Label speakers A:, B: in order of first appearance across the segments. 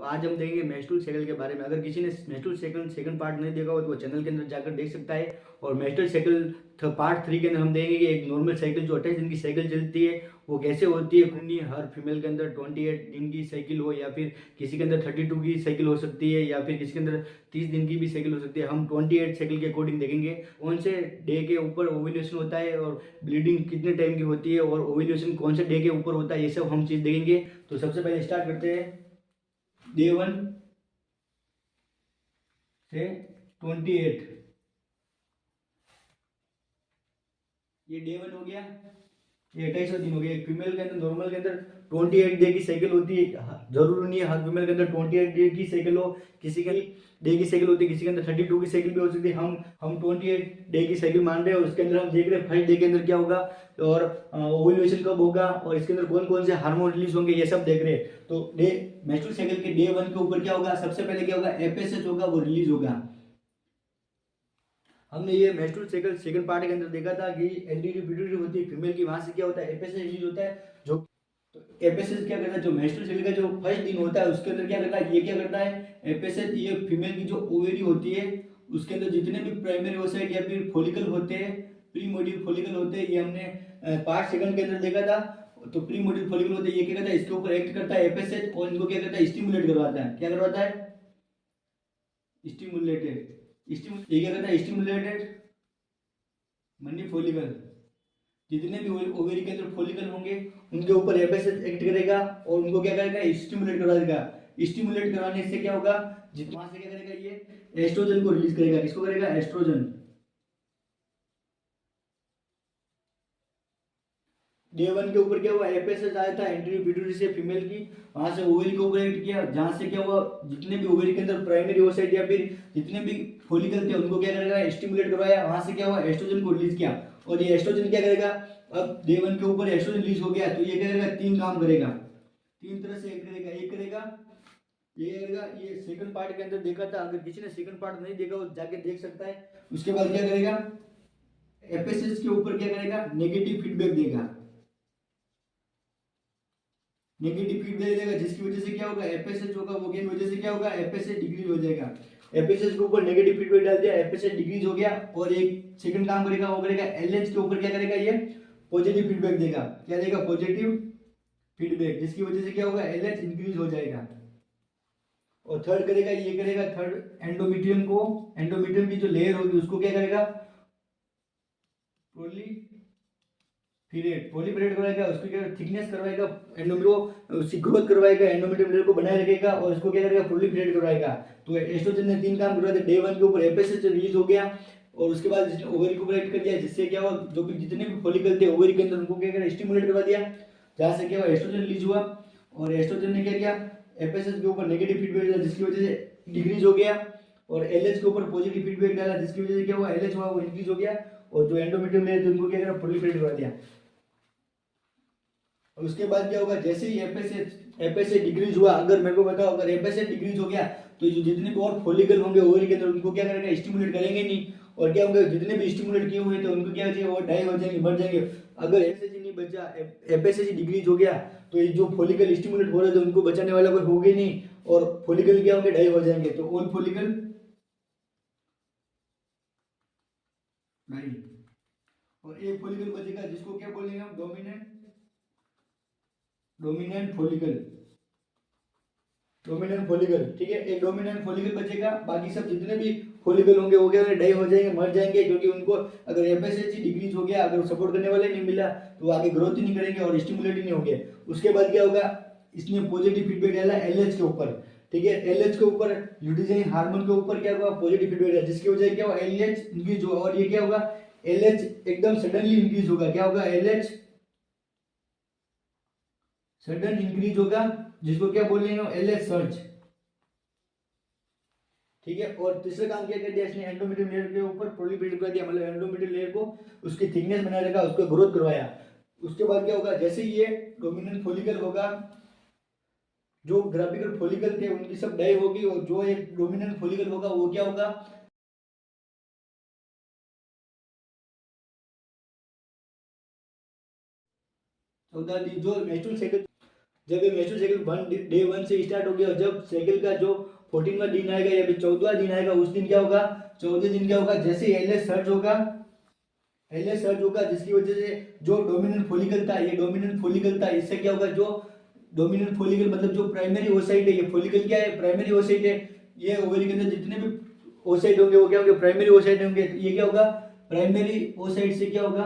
A: आज हम देखेंगे मेंस्ट्रुअल साइकिल के बारे में। अगर किसी ने मेंस्ट्रुअल साइकिल सेकंड पार्ट नहीं देखा हो तो वो चैनल के अंदर जाकर देख सकता है। और मेंस्ट्रुअल साइकिल पार्ट 3 के अंदर हम देखेंगे कि एक नॉर्मल साइकिल जो 28 दिन की साइकिल चलती है वो कैसे होती है। नहीं, हर फीमेल के अंदर 28 दिन की साइकिल हो, या फिर किसी के अंदर 32 की साइकिल हो सकती है, या फिर किसी के अंदर 30 दिन की भी साइकिल हो सकती है। हम 28 साइकिल के अकॉर्डिंग देखेंगे कौन से डे के ऊपर ओव्यूलेशन होता है और ब्लीडिंग कितने टाइम की होती है और ओव्यूलेशन कौन से डे के ऊपर होता है, ये सब हम चीज़ देखेंगे। तो सबसे पहले स्टार्ट करते हैं डे 1 से 28। ये डे 1 हो गया, ये 28वां दिन हो गया। एक फीमेल के अंदर नॉर्मल के अंदर 28 डे की साइकिल होती है। जरूरी नहीं है हर फीमेल के अंदर 28 डे की साइकिल हो, किसी के डे की साइकिल होती है, किसी के अंदर 32 की साइकिल भी हो सकती है। हम 28 डे की साइकिल मान रहे हैं और उसके अंदर हम देख रहे हैं फर्स्ट डे के अंदर क्या होगा और ओव्यूलेशन कब होगा और इसके अंदर कौन कौन से हार्मोन रिलीज होंगे, ये सब देख रहे हैं। तो डे मेंस्ट्रुअल साइकिल के डे 1 के ऊपर क्या होगा, सबसे पहले क्या होगा, एफएसएच होगा, वो रिलीज होगा। हमने ये मेंस्ट्रुअल साइकिल सेकंड पार्ट के अंदर देखा था कि एलडीडी पिट्यूटरी होती है फीमेल की, वहां से क्या होता है एफएसएच रिलीज होता है। जो तो एफएसएच क्या करता है, जो मेंस्ट्रुअल साइकिल का जो फर्स्ट दिन होता है उसके अंदर क्या करता है, ये क्या करता है एफएसएच, ये फीमेल की जो ओवेरी होती है उसके अंदर जितने भी प्राइमरी ओसाइट या फिर फॉलिकल होते हैं, प्री मोड्यूल फॉलिकल होते हैं, ये हमने पार्ट सेकंड के अंदर देखा था। तो प्री मोड्यूल फॉलिकल होते हैं, ये क्या करता है इसके ऊपर एक्ट करता है एफएसएच और इनको क्या करता है स्टिमुलेट करवाता है। क्या करवाता है, स्टिमुलेटेड। ये क्या करता है स्टिमुलेटेड मनी फॉलिकल, जितने भी ओवेरी के अंदर फॉलिकल होंगे उनके ऊपर एफएसएच एक्ट करेगा और उनको क्या करेगा स्टिमुलेट करवा देगा। स्टिमुलेट करवाने से क्या होगा, वहां से क्या करेगा ये एस्ट्रोजन को रिलीज करेगा। किसको करेगा, एस्ट्रोजन। डे 1 के ऊपर क्या हुआ, एफएसएच आया था एंटीरियर पिट्यूटरी से फीमेल की, वहां से ओवेरी के ऊपर एक्ट किया, जहां से क्या हुआ जितने भी ओवेरी के अंदर प्राइमरी ओसाइट या फिर जितने भी फॉलिकल थे उनको क्या करेगा स्टिमुलेट करवाया, वहां से क्या हुआ एस्ट्रोजन को रिलीज किया। और ये एस्ट्रोजन क्या करेगा, अब डे 1 के ऊपर एस्ट्रोजन रिलीज हो गया तो ये क्या करेगा, तीन काम करेगा, तीन तरह से एक्ट करेगा। एक करेगा ये करेगा, ये सेकंड पार्ट के अंदर देखा था, अगर किसी ने सेकंड पार्ट नहीं देखा वो जाके देख सकता है। उसके बाद क्या करेगा, एफएसएच के ऊपर क्या करेगा नेगेटिव फीडबैक देगा, नेगेटिव फीडबैक देगा, जिसकी वजह से क्या होगा एफएसएच होगा, वो की वजह से क्या होगा एफएसएच डिक्रीज हो जाएगा। एफएसएच के ऊपर नेगेटिव फीडबैक डाल दिया, एफएसएच डिक्रीज हो गया। और एक सेकंड काम करेगा वो करेगा एलएच के ऊपर क्या करेगा, ये पॉजिटिव फीडबैक देगा। क्या देगा, पॉजिटिव फीडबैक, जिसकी वजह से क्या होगा एलएच इंक्रीज हो जाएगा। और थर्ड करेगा, ये करेगा थर्ड एंडोमेट्रियम को, एंडोमेट्रियम की जो लेयर होगी उसको क्या करेगा प्रोलीफेरेट करवाएगा, उसको क्या थिकनेस करवाएगा, एंडोमेट्रियम उसकी ग्रोथ करवाएगा, एंडोमेट्रियम लेयर को बनाए रखेगा और इसको क्या करेगा प्रोलीफेरेट करवाएगा। तो एस्ट्रोजन ने तीन काम करवाए थे। डे 1 के ऊपर एफएसएच रिलीज हो गया और उसके बाद जिसने ओवरी को ब्रेक कर दिया, जिससे क्या हुआ जो भी जितने भी फॉलिकल थे ओवरी के अंदर उनको क्या करा स्टिमुलेट करवा दिया, जहां से क्या हुआ एस्ट्रोजन रिलीज हुआ। और एस्ट्रोजन ने क्या किया एफएसएच के ऊपर नेगेटिव फीडबैक दिया, जिसकी वजह से डिक्रीज हो गया। और एलएच के ऊपर पॉजिटिव फीडबैक डाला, जिसकी वजह से क्या हुआ एलएच हुआ वो इंक्रीज हो गया। और जो एंडोमेट्रियम लेयर थी उनको क्या करा प्रोलीफेरेट करवा दिया। और उसके बाद क्या होगा, जैसे ही एफएसए डिक्रीज हुआ, अगर मेरे को बताओ अगर एफएसए डिक्रीज हो गया तो जो जितने भी और फॉलिकल होंगे ओवरी के अंदर उनको क्या करेगा स्टिमुलेट करेंगे नहीं। और क्या होंगे जितने भी स्टिमुलेट किए हुए थे उनको क्या हो जाएगा वो डाई हो जाएंगे, मर जाएंगे। अगर एफएसए नहीं बचा, एफएसए डिक्रीज हो गया तो ये जो फॉलिकल स्टिमुलेट हो रहे थे उनको बचाने वाला कोई होगा नहीं और फॉलिकल क्या होंगे डाई हो जाएंगे। तो ऑल फॉलिकल डाई, और एक फॉलिकल बचेगा जिसको क्या बोलेंगे हम डोमिनेंट फॉलिकल, डोमिनेंट फॉलिकल। ठीक है, एक डोमिनेंट फॉलिकल बचेगा, बाकी सब जितने भी फॉलिकल होंगे वो क्या डाई हो जाएंगे, मर जाएंगे, क्योंकि उनको अगर एफएसएच डिक्रीज हो गया, अगर सपोर्ट करने वाले नहीं मिला तो वो आगे ग्रोथ ही नहीं करेंगे और स्टिमुलेट ही नहीं होंगे। उसके बाद क्या होगा, इसने पॉजिटिव फीडबैक डाला एलएच के ऊपर। ठीक है, एलएच के ऊपर ल्यूटिनाइन हार्मोन के ऊपर क्या हुआ पॉजिटिव फीडबैक डाला, जिसकी वजह क्या हुआ एलएच इंक्रीज हुआ। और ये क्या होगा एलएच एकदम सडनली इंक्रीज होगा। क्या होगा एलएच सडन इंक्रीज होगा, जिसको क्या बोलेंगे एलएच सर्ज। ठीक है, और तीसरा काम क्या कर दिया इसने एंडोमेट्रियम लेयर के ऊपर प्रोलीफेरेट कर दिया, मतलब एंडोमेट्रियम लेयर को उसकी थिकनेस बनाए रखा, उसको ग्रोथ करवाया। उसके बाद क्या होगा, जैसे ये डोमिनेंट फॉलिकल होगा, जो ग्राफिकल फॉलिकल थे उनकी सब डाई होगी और जो एक डोमिनेंट फॉलिकल होगा वो क्या होगा 14 दिन। जो मेंस्ट्रुअल साइकिल जब ये मेंस्ट्रुअल साइकिल डे 1 से स्टार्ट हो गया, जब साइकिल का जो 14वां दिन आएगा या फिर 14वां दिन आएगा, उस दिन क्या होगा, 14 दिन क्या होगा, जैसे एलएच सर्ज होगा, एलएच सर्ज होगा, जिसकी वजह से जो डोमिनेंट फॉलिकल था, ये डोमिनेंट फॉलिकल था, इससे क्या होगा, जो डोमिनेंट फॉलिकल मतलब जो प्राइमरी ओसाइट है, ये फॉलिकल क्या है, प्राइमरी ओसाइट है, ये ओवरी के अंदर जितने भी ओसाइट होंगे वो क्या होंगे, प्राइमरी ओसाइट होंगे। ये क्या होगा, प्राइमरी ओसाइट से क्या होगा,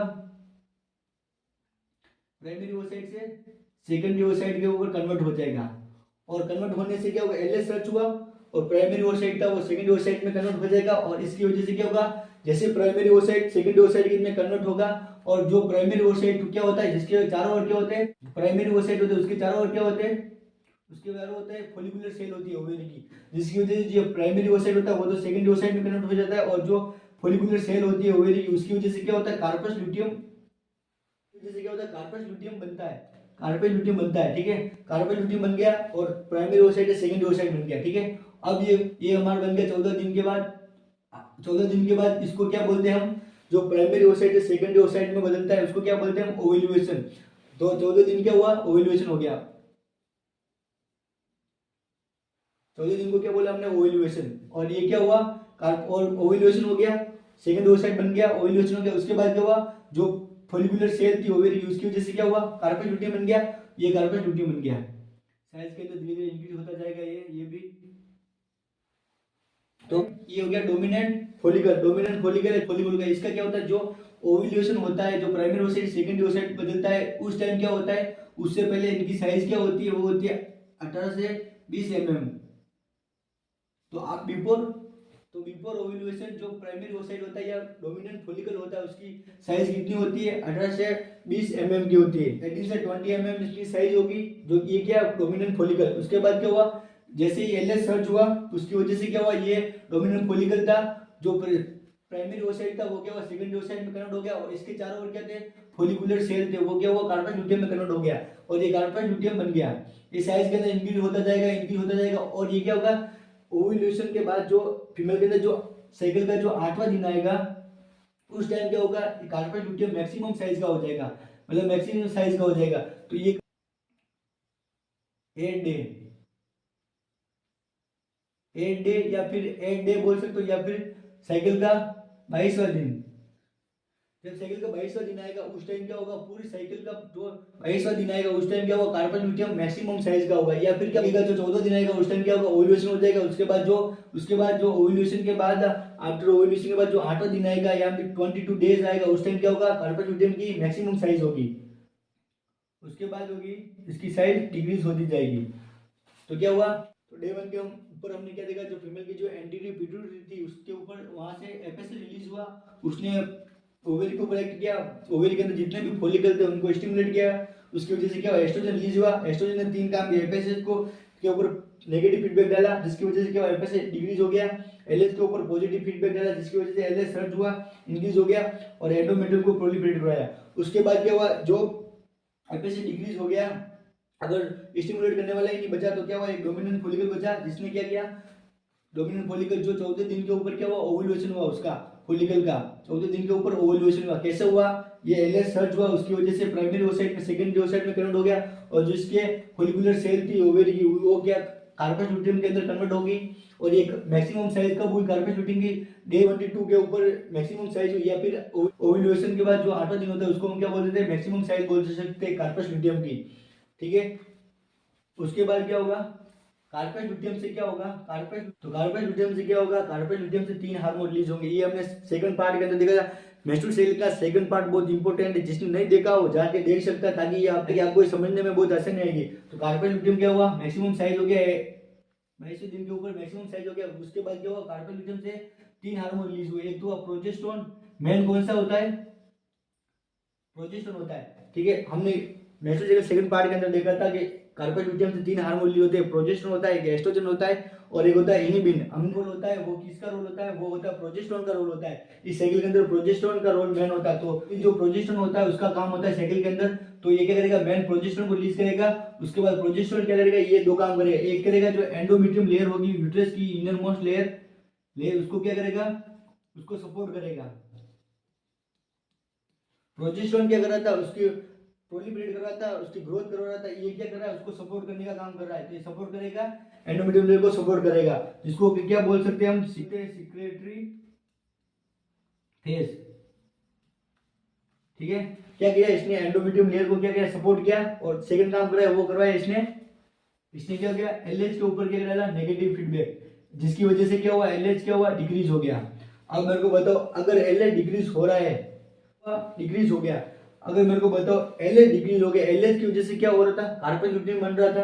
A: प्राइमरी ओसाइट से सेकेंडरी ओसाइट के ऊपर कन्वर्ट हो जाएगा, और कन्वर्ट होने से क्या होगा, एलएच सर्च हुआ और प्राइमरी ओसाइट था वो सेकेंडरी ओसाइट में कन्वर्ट हो जाएगा, और इसकी वजह से क्या होगा, जैसे प्राइमरी ओसाइट सेकेंडरी ओसाइट में कन्वर्ट होगा, और जो प्राइमरी ओसाइट क्या होता है, जिसके चारों ओर क्या होते हैं, प्राइमरी ओसाइट होते हैं, उसके चारों ओर क्या होते हैं, उसके चारों होता है फॉलिकुलर सेल होती है ओवेरी की, जिसकी वजह से जो प्राइमरी ओसाइट होता है वो तो सेकेंडरी ओसाइट में कन्वर्ट हो जाता है, और जो फॉलिकुलर सेल होती है ओवेरी की, उसकी वजह से क्या होता है, कार्पस ल्यूटियम, जैसे क्या होता है, कार्पस ल्यूटियम बनता है, कार्पस ल्यूटियम बनता है, ठीक है, कार्पस ल्यूटियम बन गया और प्राइमरी ओसाइट है सेकेंडरी ओसाइट बन गया, ठीक है। अब ये हमारा बन गया 14 दिन के बाद, 14 दिन के बाद इसको क्या बोलते हैं हम, जो प्राइमरी ओसाइट है सेकेंडरी ओसाइट में बदलता है उसको क्या बोलते हैं हम, ओव्यूलेशन। तो 14 दिन क्या हुआ, ओव्यूलेशन हो गया, 14 दिन को क्या बोला हमने, ओव्यूलेशन, और ये क्या हुआ, और ओव्यूलेशन हो गया, सेकेंडरी ओसाइट बन गया, ओव्यूलेशन हो गया, उसके बाद क्या हुआ, जो फॉलिकुलर सेल थी ओवेरी की, उसकी वजह से क्या हुआ, कार्पस ल्यूटियम बन गया, ये कार्पस ल्यूटियम बन गया, साइज के तो धीरे धीरे इंक्रीज होता जाएगा, ये भी। तो ये हो गया डोमिनेंट फॉलिकल, डोमिनेंट फॉलिकल है फॉलिकल का, इसका क्या होता है, जो ओव्यूलेशन होता है, जो प्राइमरी ओसाइट सेकेंडरी ओसाइट बदलता है, उस टाइम क्या होता है, उससे पहले इनकी साइज क्या होती है, वो होती है 18 से 20 mm। तो आप बिफोर ओव्यूलेशन जो प्राइमरी ओसाइट होता है या डोमिनेंट फॉलिकल होता है, उसकी साइज कितनी होती है, 18 से 20 mm की होती है, 18 से 20 mm इसकी साइज होगी, जो ये क्या डोमिनेंट फॉलिकल। उसके बाद क्या हुआ, जैसे ही एलएच सर्च हुआ, उसकी वजह से क्या हुआ, ये डोमिनेंट फॉलिकल था, जो प्राइमरी ओसाइट था वो क्या हुआ, सेकेंडरी ओसाइट में कन्वर्ट हो गया, और इसके चारों ओर क्या थे, फॉलिकुलर सेल थे, वो क्या हुआ, कार्पस ल्यूटियम में कन्वर्ट हो गया, और ये कार्पस ल्यूटियम बन गया। ये साइज के अंदर इंक्रीज होता जाएगा, इंक्रीज होता जाएगा, और ये क्या होगा, ओव्यूलेशन के बाद जो फीमेल के अंदर जो साइकिल का जो 8वां दिन आएगा, उस टाइम क्या होगा, कार्पस ल्यूटियम मैक्सिमम साइज का हो जाएगा, मतलब मैक्सिमम साइज का हो जाएगा। तो ये 8 डे, 8 डे या फिर 8 डे बोल सकते हो, या फिर साइकिल का 22वां दिन, जब साइकिल का 22वां दिन आएगा उस टाइम क्या होगा, पूरी साइकिल का जो 22वां दिन आएगा उस टाइम क्या होगा, कार्पस ल्यूटियम मैक्सिमम साइज का होगा, या फिर क्या होगा, जो 14 दिन आएगा उस टाइम क्या होगा, ओव्यूलेशन हो जाएगा। उसके बाद जो ओव्यूलेशन के बाद आफ्टर ओव्यूलेशन के बाद जो 8वां दिन आएगा या फिर 22 डेज आएगा, उस टाइम क्या होगा, कार्पस ल्यूटियम की मैक्सिमम साइज होगी, उसके बाद होगी इसकी साइज डिक्रीज होती जाएगी। तो क्या हुआ, तो डे 1 के हम ऊपर हमने क्या देखा, जो फीमेल की जो एंटीरियर पिट्यूटरी थी उसके ऊपर वहां से एफएसएल रिलीज हुआ, उसने ओवेरी को कलेक्ट किया, ओवेरी के अंदर जितने भी फॉलिकल थे उनको स्टिमुलेट किया, उसकी वजह से क्या हुआ, एस्ट्रोजन रिलीज हुआ, एस्ट्रोजन ने 3 काम किए, एफएसएच को के ऊपर नेगेटिव फीडबैक डाला, जिसकी वजह से क्या हुआ, एफएसएच डिक्रीज हो गया, एलएच के ऊपर पॉजिटिव फीडबैक डाला, जिसकी वजह से एलएच सर्च हुआ, इंक्रीज हो गया, और एंडोमेट्रियम को प्रोलिफरेट कराया। उसके बाद क्या हुआ, जो एफएसएच डिक्रीज हो गया, अगर स्टिमुलेट करने वाला ही नहीं बचा तो क्या हुआ, एक डोमिनेंट फॉलिकल बचा, जिसने क्या किया, डोमिनेंट फॉलिकल जो 14 दिन के ऊपर क्या हुआ, ओव्यूलेशन हुआ उसका फॉलिकल का, 14 दिन के ऊपर ओव्यूलेशन हुआ, कैसे हुआ, ये एलएच सर्च हुआ, उसकी वजह से प्राइमरी ओसाइट में सेकेंडरी ओसाइट में कन्वर्ट हो गया, और जो इसके फॉलिकुलर सेल थी ओवेरी की वो क्या कार्पस ल्यूटियम के अंदर कन्वर्ट होगी, और एक मैक्सिमम साइज कब हुई, कार्पस ल्यूटियम की डे 22 के ऊपर मैक्सिमम साइज हुई, या फिर ओव्यूलेशन के बाद जो 8वां दिन होता है उसको हम क्या बोलते हैं, मैक्सिमम साइज बोल सकते हैं कार्पस ल्यूटियम की, ठीक है। उसके बाद क्या होगा, कार्पस ल्यूटियम से क्या होगा, कार्पस ल्यूटियम से क्या होगा, कार्पस ल्यूटियम से 3 हार्मोन रिलीज होंगे, ये हमने सेकंड पार्ट के अंदर देखा। मेंस्ट्रुअल साइकिल का सेकंड पार्ट बहुत इंपॉर्टेंट है, जिसने नहीं देखा हो जाके देख सकता है, ताकि ये आपको समझने में बहुत आसानी आएगी। तो कार्पस ल्यूटियम क्या हुआ, मैक्सिमम साइज हो गया, 22 दिन के ऊपर मैक्सिमम साइज हो गया। उसके बाद क्या हुआ, कार्पस ल्यूटियम से 3 हार्मोन रिलीज हुए, एक तो हुआ प्रोजेस्टेरोन, मेन कौन सा होता है, प्रोजेस्टेरोन होता है, ठीक है। हमने मेंस्ट्रुअल साइकिल सेकंड पार्ट के अंदर देखा था कि कार्पस ल्यूटियम से 3 हार्मोन रिलीज होते हैं, प्रोजेस्टेरोन होता है, एक एस्ट्रोजन होता है, और एक होता है इनिबिन। रोल होता है, वो किसका रोल होता है, वो होता है प्रोजेस्टेरोन का रोल होता है। इस साइकिल के अंदर प्रोजेस्टेरोन का रोल मेन होता है। तो जो प्रोजेस्टेरोन होता है उसका काम होता है साइकिल के अंदर, तो ये क्या करेगा, मेन प्रोजेस्टेरोन को रिलीज करेगा। उसके बाद प्रोजेस्टेरोन क्या करेगा, ये 2 काम करेगा, एक करेगा जो एंडोमेट्रियम लेयर होगी, यूट्रस की इनर मोस्ट लेयर उसको क्या करेगा, उसको सपोर्ट करेगा। प्रोजेस्टेरोन क्या कर रहा था, उसके प्रोलिफरेट कर रहा था, उसकी ग्रोथ कर रहा था, ये क्या कर रहा है, उसको सपोर्ट करने का काम कर रहा है। तो ये सपोर्ट करेगा, एंडोमेट्रियम लेयर को सपोर्ट करेगा, जिसको क्या बोल सकते हैं हम, सिक्रेटरी फेज। ठीक है, क्या किया इसने, एंडोमेट्रियम लेयर को क्या किया, सपोर्ट किया, और सेकंड काम कराया वो करवाया इसने क्या किया, एलएच के ऊपर क्या डाला, नेगेटिव फीडबैक, जिसकी वजह से क्या हुआ, एलएच क्या हुआ, डिक्रीज हो गया। अब मेरे को बताओ, अगर एलएच डिक्रीज हो रहा है, डिक्रीज हो गया, अगर मेरे को बताओ एलएच डिक्रीज हो गया, एलएच की वजह से क्या हो रहा था, कार्पेल ल्यूटियम बन रहा था,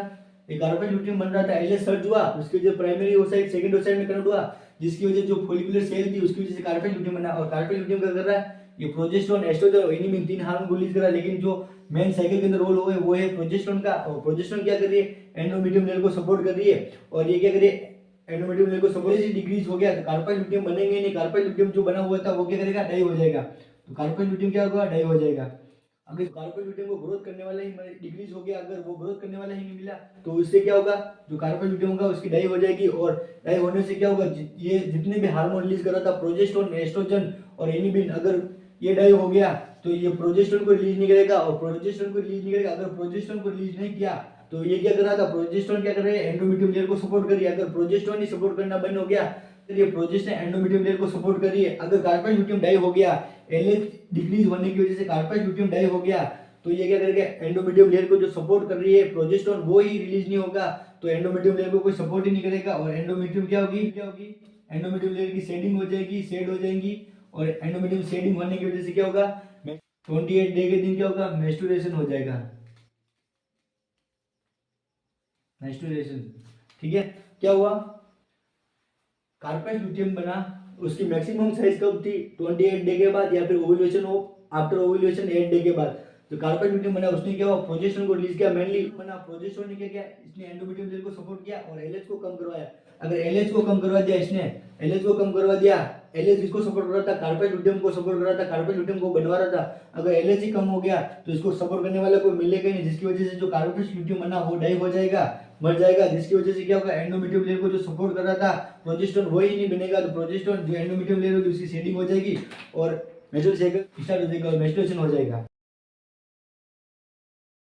A: ये कार्पेल ल्यूटियम बन रहा था, एलएच सर्च हुआ, उसकी वजह प्राइमरी ओसाइट सेकंड ओसाइट में कन्वर्ट हुआ, जिसकी वजह जो फोलिकुलर सेल थी उसकी वजह से कार्पेल ल्यूटियम बना, और कार्पेल ल्यूटियम क्या कर रहा है, ये प्रोजेस्टेरोन, एस्ट्रोजन और इनिमिन तीन हार्मोन रिलीज कर रहा है, लेकिन जो मेन साइकिल के अंदर रोल हुआ है वो है प्रोजेस्टेरोन का, और प्रोजेस्टेरोन क्या कर रही है, एंडोमेट्रियम लेयर को सपोर्ट कर रही है, और ये क्या कर रही है, एंडोमेट्रियम लेयर को सपोर्ट डिक्रीज हो गया तो कार्पेल ल्यूटियम बनेंगे नहीं, कार्पेल ल्यूटियम जो बना हुआ था वो क्या करेगा, डाई हो जाएगा, तो कार्पेल ल्यूटियम क्या होगा, डाई हो जाएगा। अगर कार्पेल ल्यूटियम को ग्रोथ करने वाला ही डिक्रीज हो गया, अगर वो ग्रोथ करने वाला ही नहीं मिला, तो उससे क्या होगा, जो कार्पेल ल्यूटियम होगा उसकी डाई हो जाएगी, और डाई होने से क्या होगा, ये जितने भी हार्मोन रिलीज कर रहा था, प्रोजेस्टेरोन, एस्ट्रोजन और इनिबिन, अगर ये डाई हो गया तो ये प्रोजेस्टेरोन को रिलीज नहीं करेगा, और प्रोजेस्टेरोन को रिलीज नहीं करेगा, अगर प्रोजेस्टेरोन को रिलीज नहीं किया तो ये क्या कर रहा था, प्रोजेस्टेरोन क्या कर रहा है, एंडोमेट्रियम लेयर को सपोर्ट कर रही है, अगर प्रोजेस्टेरोन ही सपोर्ट करना बंद हो गया तो ये प्रोजेस्टेरोन एंडोमेट्रियम लेयर को सपोर्ट कर रही है, अगर कार्पेल ल्यूटियम डाई हो गया, एलएच डिक्रीज होने की वजह से कार्पेल ल्यूटियम डाई हो गया, तो ये क्या करेगा, एंडोमेट्रियम लेयर को जो सपोर्ट कर रही है प्रोजेस्टेरोन वो ही रिलीज नहीं होगा, तो एंडोमेट्रियम लेयर को कोई सपोर्ट ही नहीं करेगा, और एंडोमेट्रियम क्या होगी, एंडोमेट्रियम लेयर की शेडिंग हो जाएगी, शेड हो जाएंगी, और एंडोमेट्रियम शेडिंग होने की वजह से क्या होगा, 28 डे के दिन क्या होगा, मेंस्ट्रुएशन हो जाएगा, मेंस्ट्रुएशन। ठीक है, क्या हुआ, कार्पेल ल्यूटियम बना, उसकी मैक्सिमम साइज कब थी, 28 डे के बाद, या फिर ओव्यूलेशन हो, आफ्टर ओव्यूलेशन 8 डे के बाद, तो कार्पेल ल्यूटियम बना, उसने क्या हुआ, प्रोजेस्टेरोन को रिलीज किया, मेनली बना प्रोजेस्टेरोन ने क्या किया, इसने एंडोमेट्रियम लेयर को सपोर्ट किया और एलएच को कम करवाया। अगर एलएच को कम करवा दिया इसने, एलएच को कम करवा दिया, एलएच किसको सपोर्ट कर रहा था, कार्पेल ल्यूटियम को सपोर्ट कर रहा था, कार्पेल ल्यूटियम को बनवा रहा था, अगर एलएच ही कम हो गया तो इसको सपोर्ट करने वाला कोई मिलेगा नहीं, जिसकी वजह से जो कार्पेल ल्यूटियम बना वो डाई हो जाएगा, मर जाएगा, जिसकी वजह से क्या होगा, एंडोमेट्रियम लेयर को जो सपोर्ट कर रहा था प्रोजेस्टेरोन वही नहीं बनेगा, तो प्रोजेस्टेरोन जो एंडोमेट्रियम लेयर होगी उसकी शेडिंग हो जाएगी, और मेंस्ट्रुएशन स्टार्ट हो जाएगा, और मेंस्ट्रुएशन हो जाएगा।